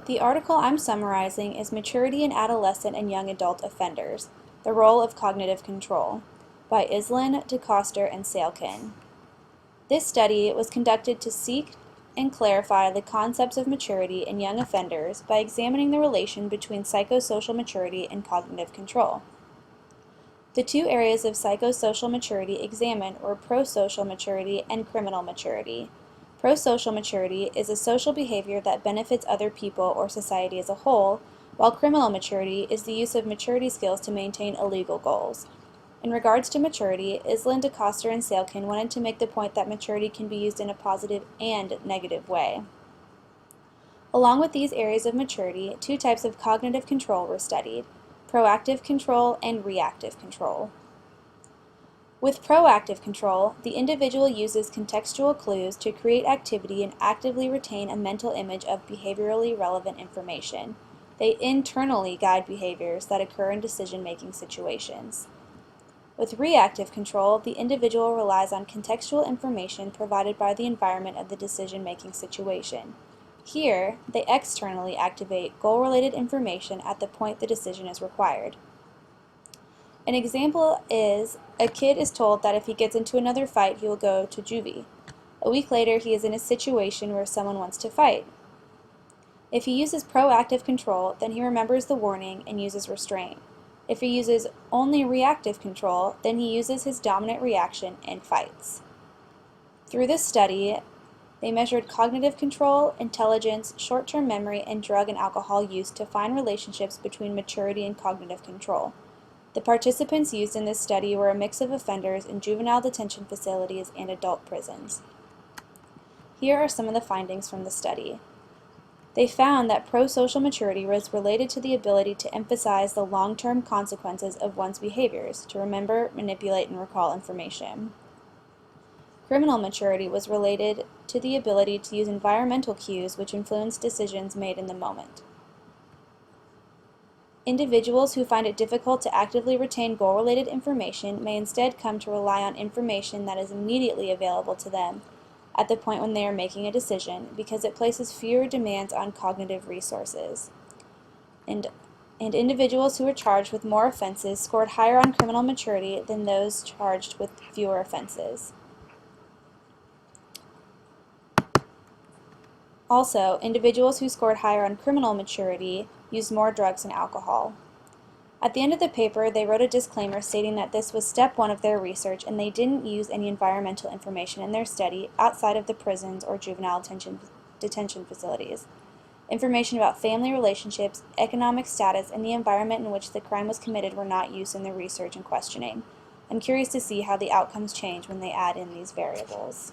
The article I'm summarizing is Maturity in Adolescent and Young Adult Offenders, The Role of Cognitive Control, by Iselin, DeCoster, and Salekin. This study was conducted to seek and clarify the concepts of maturity in young offenders by examining the relation between psychosocial maturity and cognitive control. The two areas of psychosocial maturity examined were prosocial maturity and criminal maturity. Prosocial maturity is a social behavior that benefits other people or society as a whole, while criminal maturity is the use of maturity skills to maintain illegal goals. In regards to maturity, Iselin, DeCoster, and Salekin wanted to make the point that maturity can be used in a positive and negative way. Along with these areas of maturity, two types of cognitive control were studied: proactive control and reactive control. With proactive control, the individual uses contextual clues to create activity and actively retain a mental image of behaviorally relevant information. They internally guide behaviors that occur in decision-making situations. With reactive control, the individual relies on contextual information provided by the environment of the decision-making situation. Here, they externally activate goal-related information at the point the decision is required. An example is, a kid is told that if he gets into another fight, he will go to juvie. A week later, he is in a situation where someone wants to fight. If he uses proactive control, then he remembers the warning and uses restraint. If he uses only reactive control, then he uses his dominant reaction and fights. Through this study, they measured cognitive control, intelligence, short-term memory, and drug and alcohol use to find relationships between maturity and cognitive control. The participants used in this study were a mix of offenders in juvenile detention facilities and adult prisons. Here are some of the findings from the study. They found that prosocial maturity was related to the ability to emphasize the long-term consequences of one's behaviors, to remember, manipulate, and recall information. Criminal maturity was related to the ability to use environmental cues which influence decisions made in the moment. Individuals who find it difficult to actively retain goal-related information may instead come to rely on information that is immediately available to them at the point when they are making a decision, because it places fewer demands on cognitive resources. And individuals who were charged with more offenses scored higher on criminal maturity than those charged with fewer offenses. Also, individuals who scored higher on criminal maturity used more drugs and alcohol. At the end of the paper, they wrote a disclaimer stating that this was step one of their research and they didn't use any environmental information in their study outside of the prisons or juvenile detention facilities. Information about family relationships, economic status, and the environment in which the crime was committed were not used in the research and questioning. I'm curious to see how the outcomes change when they add in these variables.